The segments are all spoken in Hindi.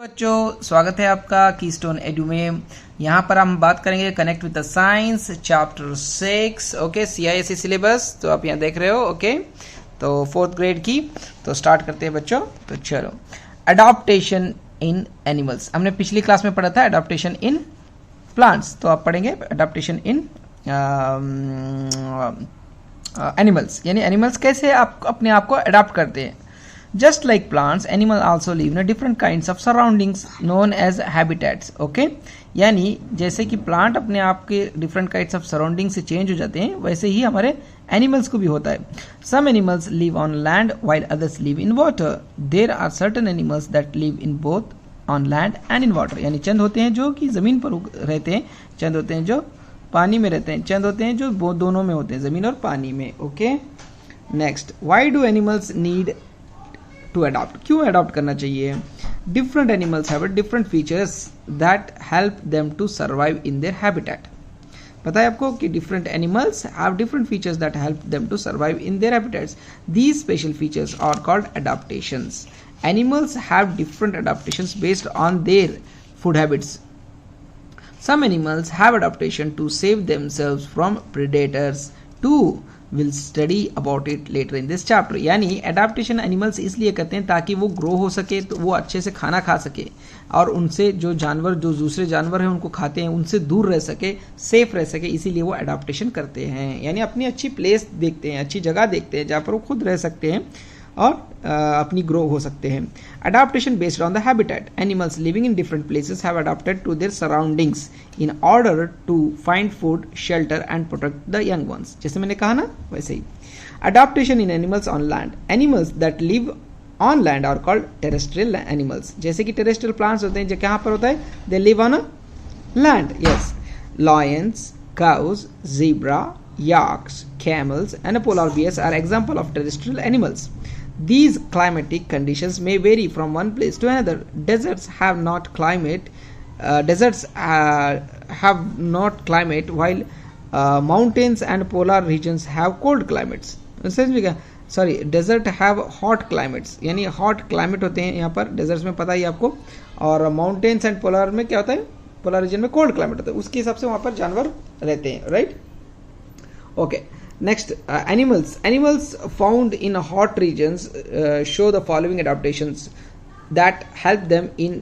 बच्चों, स्वागत है आपका कीस्टोन एडू में। यहाँ पर हम बात करेंगे connect with the science chapter 6। Okay, CISE syllabus तो आप यहाँ देख रहे हो। ओके, तो 4th ग्रेड की। तो स्टार्ट करते हैं बच्चों। तो चलो, अडॉप्टेशन इन एनिमल्स हमने पिछली क्लास में पढ़ा था। अडॉप्टेशन इन प्लांट्स, तो आप पढ़ेंगे अडॉप्टेशन इन एनिमल्स, यानी एनिमल्स कैसे आप अपने आप को अडॉप्ट करते हैं। Just like plants, animals also live in a different kinds of surroundings known as habitats. Okay? यानी जैसे कि प्लांट अपने आप के डिफरेंट काइंड्स ऑफ सराउंडिंग से चेंज हो जाते हैं, वैसे ही हमारे एनिमल्स को भी होता है। Some animals live on land while others live in water. There are certain animals that live in both on land and in water. यानी चंद होते हैं जो कि जमीन पर रहते हैं, चंद होते हैं जो पानी में रहते हैं, चंद होते हैं जो दोनों में होते हैं, जमीन और पानी में। Okay, next, why do animals need to adopt? क्यों अडॉप्ट करना चाहिए? Different animals have different features that help them to survive in their habitat. पता है आपको कि different animals have different features that help them to survive in their habitats. These special features are called adaptations. Animals have different adaptations based on their food habits. Some animals have adaptation to save themselves from predators too. We'll study about it later in this chapter. यानी adaptation animals इसलिए करते हैं ताकि वो ग्रो हो सके, तो वो अच्छे से खाना खा सके और उनसे जो जानवर, जो दूसरे जानवर हैं उनको खाते हैं, उनसे दूर रह सके, सेफ रह सके, इसीलिए वो अडाप्टेशन करते हैं। यानी अपनी अच्छी प्लेस देखते हैं, अच्छी जगह देखते हैं जहाँ पर वो खुद रह सकते हैं और अपनी ग्रो हो सकते हैं। Adaptation based on the habitat. Animals living in different places have adopted to their surroundings in order to find food, shelter and protect the young ones. जैसे मैंने कहा ना, वैसे ही adaptation in animals on land. Animals that live on land are called terrestrial animals. जैसे कि टेरेस्ट्रियल प्लांट्स होते हैं जो कहाँ पर होता है, they live on a land. Yes, Lions, cows, zebra, yaks, camels and polar bears are example of terrestrial animals. These climatic conditions may vary from one place to another. Deserts have not climate. Have not climate, while mountains and polar regions have cold climates. Sorry, desert have hot climates, यानी हॉट क्लाइमेट होते हैं यहाँ पर डेजर्ट्स में, पता ही आपको। और माउंटेन्स एंड पोलर में क्या होता है, पोलर रीजन में कोल्ड क्लाइमेट होता है, उसके हिसाब से वहाँ पर जानवर रहते हैं, right. Okay, next, animals found in hot regions show the following adaptations that help them in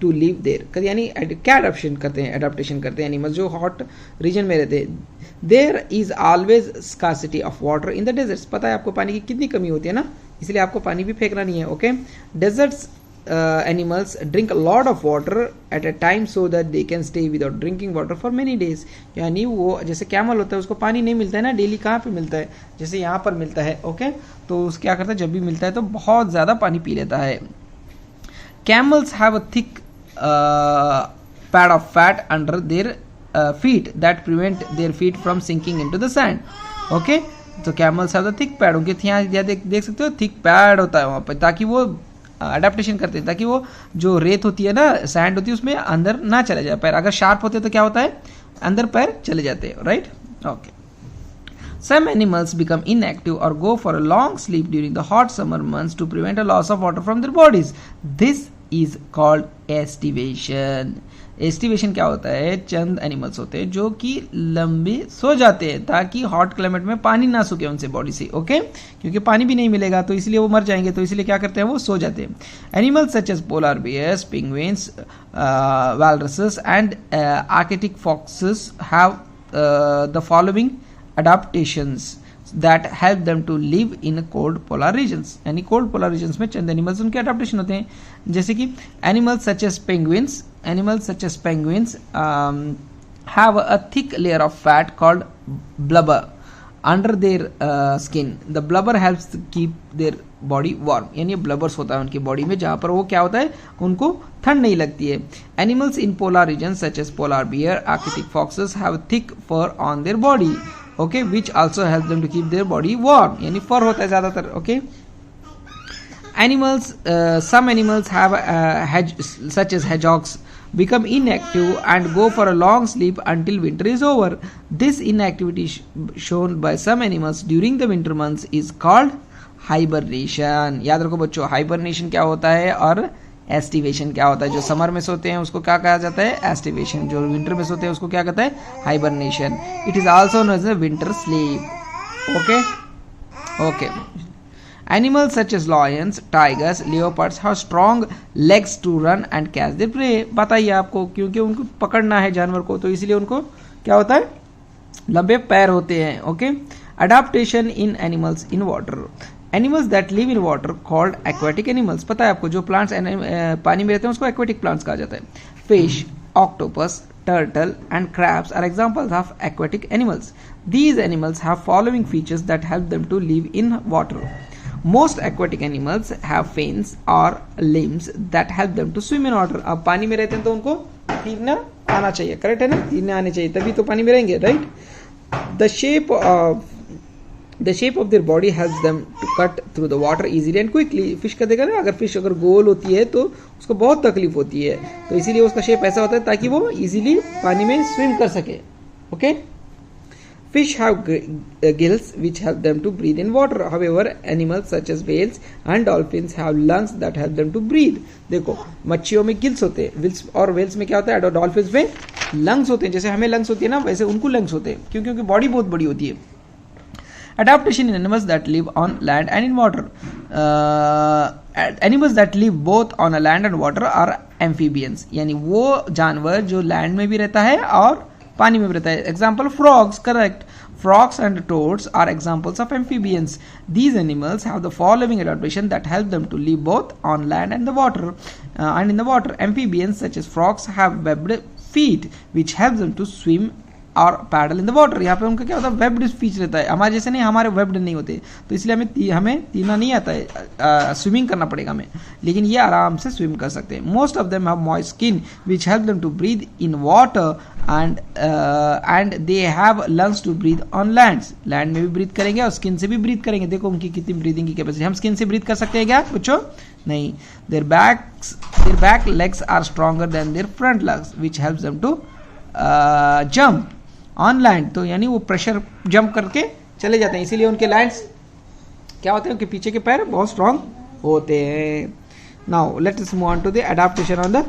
to live there. यानी क्या अडाप्टेशन करते हैं एनिमल्स जो हॉट रीजन में रहते हैं. There is always scarcity of water in the deserts. पता है आपको पानी की कितनी कमी होती है ना, इसलिए आपको पानी भी फेंकना नहीं है. Okay, deserts animals drink a lot of water at a time so that they can stay without drinking water for many days. यानी वो जैसे कैमल होता है, उसको पानी नहीं मिलता है ना डेली, कहाँ पे मिलता है, जैसे यहाँ पर मिलता है. ओके, तो उस क्या करता है, जब भी मिलता है तो बहुत ज़्यादा पानी पी लेता है. Camels have a thick pad of fat under their feet that prevent their feet from sinking into the sand. Okay, तो camels have the thick pad, उनके यहाँ देख सकते हो थिक पैड होता है वहाँ पर, ताकि वो अडेप्टेशन करते हैं, ताकि वो जो रेत होती है ना, सैंड होती है, उसमें अंदर ना चले जाए पैर. अगर शार्प होते तो क्या होता है, अंदर पैर चले जाते हैं, right. Okay, some animals become inactive or go for a long sleep during the hot summer months to prevent a loss of water from their bodies. This is called estivation. Aestivation क्या होता है, चंद एनिमल्स होते हैं जो कि लंबे सो जाते हैं ताकि हॉट क्लाइमेट में पानी ना सूखे उनसे बॉडी से. ओके, क्योंकि पानी भी नहीं मिलेगा तो इसलिए वो मर जाएंगे, तो इसलिए क्या करते हैं, वो सो जाते हैं. Animals such as polar bears, penguins, walruses and arctic foxes have the following adaptations that help them to live in cold polar regions. यानी cold polar regions में चंद एनिमल्स उनके अडाप्टेशन होते हैं, जैसे कि animals such as penguins have a thick layer of fat called blubber under their skin. The blubber helps to keep their body warm. यानी ब्लबर्स होता है उनकी बॉडी में, जहाँ पर वो क्या होता है, उनको ठंड नहीं लगती है. Animals in polar region such as polar bear, arctic foxes have thick fur on their body. Okay, which also helps them to keep their body warm. यानी फर होता है ज़्यादातर. Okay, animals, some animals have such as hedgehogs become inactive and go for a long sleep until winter is over. This inactivity shown by some animals during the winter months is called hibernation. याद रखो बच्चों, hibernation क्या होता है और एस्टिवेशन क्या होता है, जो समर में सोते हैं उसको क्या कहा जाता है, एस्टिवेशन, जो विंटर में सोते हैं उसको क्या कहता है, hibernation. It is also known as winter sleep. Okay. Animals such as lions, tigers, leopards have strong legs to run and catch their prey। बताइए आपको, क्योंकि उनको पकड़ना है जानवर को, तो इसलिए उनको क्या होता है, लंबे पैर होते हैं। Okay. Adaptation in animals in water. Animals that live in water called aquatic animals. पता है आपको, जो प्लांट्स पानी में रहते हैं उसको एक्वेटिक प्लांट्स कहा जाता है। Fish, octopus, turtle and crabs are examples of aquatic animals. These animals have following features that help them to live in water. Most aquatic animals have fins or limbs that help them to swim in water. अब पानी में रहते हैं तो उनको तैरना आना चाहिए, करेक्ट है ना, तैरना आने चाहिए, तभी तो पानी में रहेंगे, right. The shape of their body helps them to cut through the water easily and quickly। Fish का देखा ना, अगर फिश अगर गोल होती है तो उसको बहुत तकलीफ होती है, तो इसीलिए उसका शेप ऐसा होता है ताकि वो इजीली पानी में स्विम कर सके। Okay. Fish have gills which help them to breathe in water. However, animals such as whales and dolphins have lungs that help them to breathe। देखो, मच्छियों में गिल्स होते हैं, विल्स और वेल्स में क्या होता है, डॉल्फिन्स में लंग्स होते हैं। जैसे हमें लंग्स होती है ना, वैसे उनको लंग्स होते हैं, क्योंकि उनकी बॉडी बहुत बड़ी होती है। Adaptation in animals that live on land and in water। Animals that live both on a land and water are amphibians। यानी वो जानवर जो लैंड में भी रहता है और पानी में भी रहता है। Example frogs, correct. Frogs and toads are examples of amphibians. These animals have the following adaptation that help them to live both on land and the water and in the water. Amphibians such as frogs have webbed feet which helps them to swim और पैडल इन द वाटर। यहाँ पे उनका क्या होता है, वेब्ड फीच रहता है। हमारे जैसे नहीं, हमारे वेब्ड नहीं होते, तो इसलिए हमें तैरना नहीं आता है, स्विमिंग करना पड़ेगा हमें, लेकिन ये आराम से स्विम कर सकते हैं। Most of them have moist skin which help them to breathe in water and they have lungs to breathe on land. Land में भी ब्रीथ करेंगे और स्किन से भी ब्रीथ करेंगे। देखो उनकी कितनी ब्रीदिंग की कैपेसिटी। हम स्किन से ब्रीथ कर सकते हैं क्या बच्चों? नहीं। Their back legs are stronger than their front legs which helps them to jump on land. तो यानी वो प्रेशर जंप करके चले जाते हैं, इसीलिए उनके लैंड्स क्या होते हैं, उनके पीछे के पैर बहुत स्ट्रांग होते हैं। Now let us move on to the adaptation on the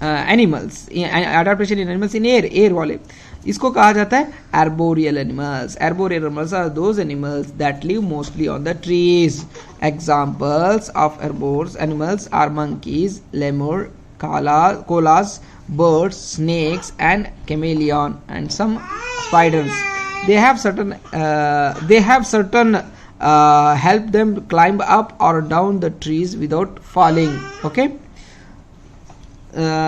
animals. Adaptation in animals in air वाले, इसको कहा जाता है arboreal animals. Arboreal animals are those animals that live mostly on the trees. Examples of arboreal animals are monkeys, lemur, koalas, birds, snakes and chameleon and some spiders. They have certain help them to climb up or down the trees without falling। Okay।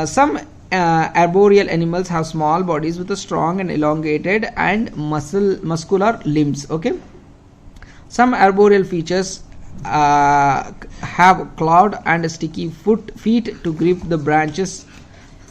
Some arboreal animals have small bodies with a strong and elongated and muscular limbs। Okay। Some arboreal features have clawed and sticky feet to grip the branches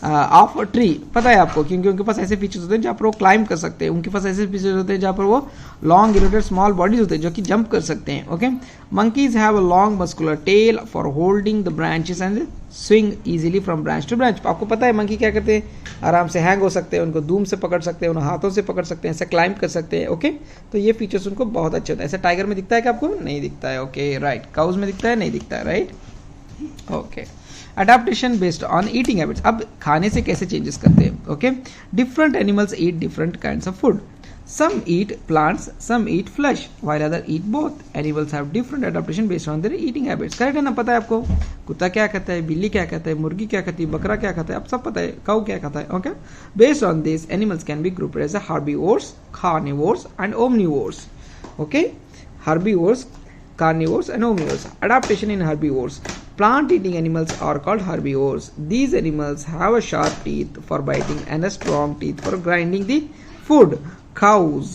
of a tree. पता है आपको, क्योंकि उनके पास ऐसे फीचर्स होते हैं जहाँ पर वो क्लाइंब कर सकते हैं। उनके पास ऐसे फीचर्स होते हैं जहाँ पर वो लॉन्ग इरेटेड स्मॉल बॉडीज होते हैं जो कि जंप कर सकते हैं। Okay. Monkeys have a long muscular tail for holding the branches and swing easily from branch to branch. आपको पता है मंकी क्या करते हैं, आराम से हैंग हो सकते हैं, उनको दूम से पकड़ सकते हैं, उन्हें हाथों से पकड़ सकते हैं, ऐसे क्लाइंब कर सकते हैं। ओके। तो ये फीचर्स उनको बहुत अच्छे होते हैं। ऐसे टाइगर में दिखता है क्या आपको? नहीं दिखता है। Okay, right. काउज में दिखता है? नहीं दिखता है, right. Okay. Adaptation based on eating habits. अब खाने से कैसे चेंजेस करते हैं? Okay. Different animals eat different kinds of food. Some eat plants, some eat flesh, while other eat both. Animals have different adaptation based on their eating habits. Correct है ना? पता है आपको कुत्ता क्या खाता है, बिल्ली क्या खाता है, मुर्गी क्या खाती है, बकरा क्या खाता है, अब सब पता है, काऊ क्या खाता है। Okay. Based on this animals can be grouped as herbivores, carnivores and omnivores. Okay. Herbivores, carnivores and omnivores. Adaptation in herbivores. Plant eating animals are called herbivores. These animals have a sharp teeth for biting and a strong teeth for grinding the food. Cows,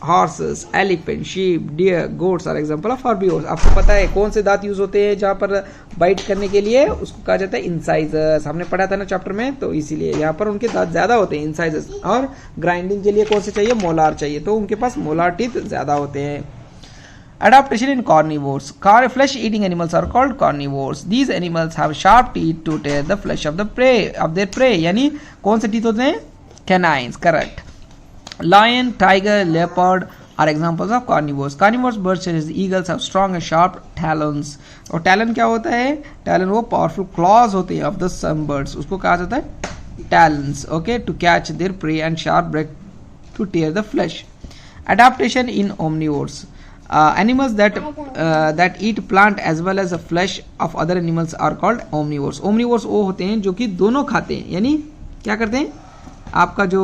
horses, elephant, sheep, deer, goats are example of herbivores। आपको पता है कौन से दांत यूज होते हैं जहाँ पर बाइट करने के लिए? उसको कहा जाता है इंसाइजर्स। हमने पढ़ा था ना चैप्टर में, तो इसीलिए यहाँ पर उनके दांत ज्यादा होते हैं, इंसाइजर्स। और ग्राइंडिंग के लिए कौन से चाहिए? मोलार चाहिए, तो उनके पास मोलार टीथ ज्यादा होते हैं। Adaptation in carnivores. Flesh-eating animals are called carnivores. These animals have sharp teeth to tear the flesh of their prey. यानी कौन से teeth होते हैं? Canines. Correct. Lion, tiger, leopard, are examples of carnivores. Carnivores birds such as eagles have strong and sharp talons. और टैलन क्या होता है? टैलन वो पावरफुल क्लॉज होते हैं ऑफ द सम बर्ड्स, उसको कहा जाता है talons, okay, to catch their prey and sharp beak to tear the flesh. Adaptation in omnivores. Animals that eat plant as well as the flesh of other animals are called omnivores. Omnivores वो होते हैं जो कि दोनों खाते हैं, यानी क्या करते हैं? आपका जो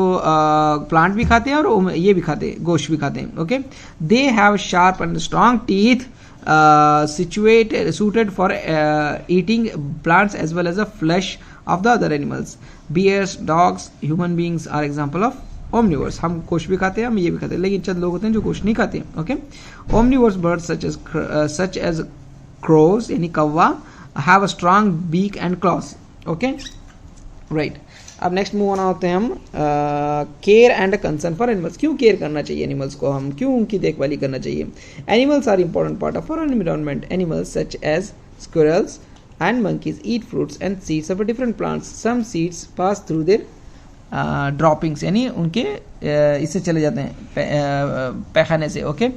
प्लांट भी खाते हैं और ये भी खाते हैं, गोश्त भी खाते हैं, okay. They have sharp and strong teeth suited for eating plants as well as the flesh of the other animals. Bears, dogs, human beings are example of omnivores. हम गोश्त भी खाते हैं, हम ये भी खाते हैं, लेकिन चंद लोग होते हैं जो गोश्त नहीं खाते हैं, okay. Omnivores birds such as crows यानी कौवा have a strong beak and claws, okay, right. अब नेक्स्ट मूव ऑन होते हैं हम care and concern for animals. क्यों केयर करना चाहिए एनिमल्स को, हम क्यों उनकी देखभाली करना चाहिए? Animals are important part of our environment. Animals such as squirrels and monkeys eat fruits and seeds of different plants. Some seeds pass through their droppings यानी उनके इससे चले जाते हैं पैखाने से, okay.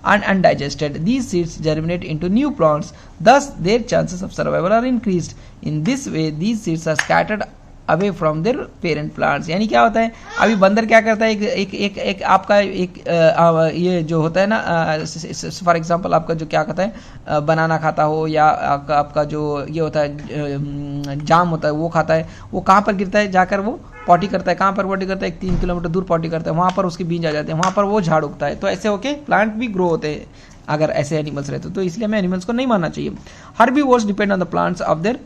Undigested, these seeds germinate into new plants, thus their chances of survival are increased. In this way these seeds are scattered away from their parent plants. यानी क्या होता है? अभी बंदर क्या करता है? एक आपका ये जो होता है ना, फॉर एग्जांपल आपका जो क्या कहता है, बनाना खाता हो या आपका जो ये होता है जाम होता है वो खाता है, वो कहाँ पर गिरता है? जाकर वो पॉटी करता है। कहाँ पर पॉटी करता है? 3 किलोमीटर दूर पॉटी करता है, वहाँ पर उसके बीज आ जाते हैं, वहाँ पर वो झाड़ उगता है। तो ऐसे होके प्लांट भी ग्रो होते हैं अगर ऐसे एनिमल्स रहते, तो इसलिए हमें एनिमल्स को नहीं मानना चाहिए। Herbivores depend on the plants of their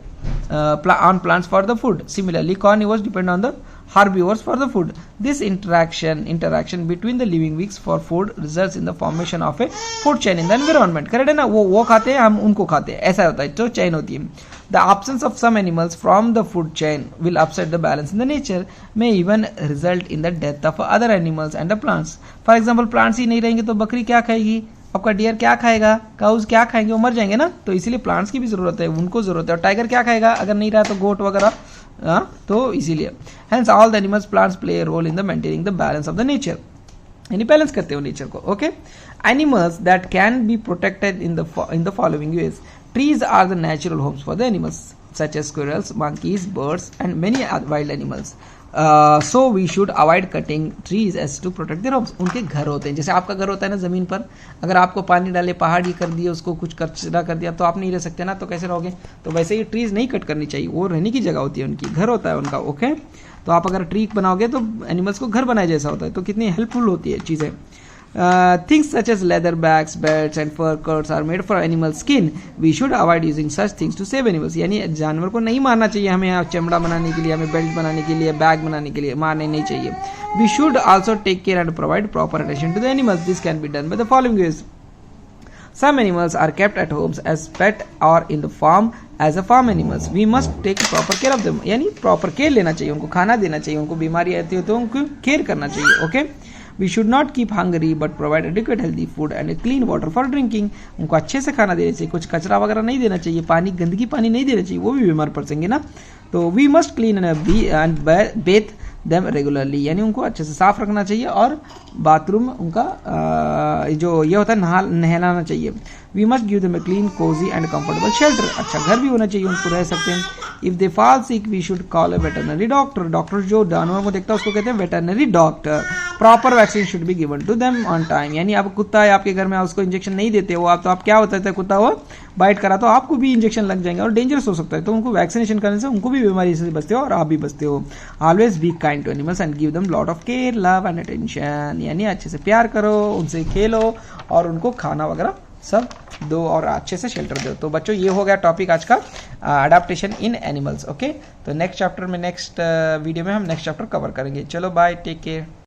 on plants for the food. Similarly, carnivores depend on the herbivores for the food. This interaction between the living beings for food results in the formation of a food chain in the environment. Correct है ना? वो खाते हैं, हम उनको खाते हैं, ऐसा होता है, तो चेन होती है। The absence of some animals from the food chain will upset the balance in the nature, may even result in the death of other animals and the plants. For example, plants ही नहीं रहेंगे तो बकरी क्या खाएगी? आपका डियर क्या खाएगा? काउज क्या खाएंगे? वो मर जाएंगे ना। तो इसीलिए प्लांट्स की भी जरूरत है, उनको जरूरत है। और टाइगर क्या खाएगा अगर नहीं रहा? तो गोट वगैरह, तो इसीलिए hence all the animals plants play a role in the maintaining the balance of the nature, यानी बैलेंस करते हो नेचर को, okay. Animals that can be protected in the following ways. Trees are the natural homes for the animals such as squirrels, monkeys, birds and many wild animals. So we should avoid cutting trees as to protect their homes. उनके घर होते हैं, जैसे आपका घर होता है ना ज़मीन पर, अगर आपको पानी डाले, पहाड़ी कर दिया, उसको कुछ कचरा कर दिया, तो आप नहीं रह सकते ना, तो कैसे रहोगे? तो वैसे ही ट्रीज नहीं कट करनी चाहिए, वो रहने की जगह होती है उनकी, घर होता है उनका, ओके। तो आप अगर ट्री बनाओगे तो एनिमल्स को घर बनाए जैसा होता है, तो कितनी हेल्पफुल होती है चीज़ें। Things such as leather bags, belts and fur coats are made for animal skin. We should avoid using such things to save animals. यानी जानवर को नहीं मारना चाहिए हमें, चमड़ा बनाने के लिए, हमें बेल्ट बनाने के लिए, बैग बनाने के लिए मारने नहीं चाहिए। We should also take care and provide proper attention to the animals. This can be done by the following ways. Some animals are kept at homes as pet or in the farm as a farm animals. We must take proper care of them. यानी proper care लेना चाहिए, उनको खाना देना चाहिए, उनको बीमारी आती हो तो उनको केयर करना चाहिए, okay? We should not keep hungry but provide adequate healthy food and clean water for drinking. उनको अच्छे से खाना देना चाहिए, कुछ कचरा वगैरह नहीं देना चाहिए, पानी गंदगी पानी नहीं देना चाहिए, वो भी बीमार पड़ सकेंगे ना। तो we must clean and bathe them regularly, यानी उनको अच्छे से साफ रखना चाहिए और बाथरूम उनका जो ये होता है नहलाना चाहिए। We must give them a clean, cozy and comfortable shelter. अच्छा घर भी होना चाहिए, उनको रह सकते हैं। If they fall sick, we should call a veterinary doctor. Doctor जो जानवरों को देखता है उसको कहते हैं veterinary doctor. Proper vaccine should be given to them on time. यानी आप कुत्ता है आपके घर में, उसको इंजेक्शन नहीं देते हो आप, तो आप क्या होता है, कुत्ता हो बाइट करा तो आपको भी इंजेक्शन लग जाएंगे और डेंजरस हो सकता है, तो उनको वैक्सीनेशन करने से उनको भी बीमारी से बचते हो और आप भी बचते हो। Always be kind to animals and give them lot of care, love and attention, यानी अच्छे से प्यार करो, उनसे खेलो और उनको खाना वगैरह सब दो और अच्छे से शेल्टर दो। तो बच्चों ये हो गया टॉपिक आज का, अडेप्टेशन इन एनिमल्स, ओके। तो नेक्स्ट चैप्टर में, नेक्स्ट वीडियो में हम नेक्स्ट चैप्टर कवर करेंगे। चलो बाय, टेक केयर।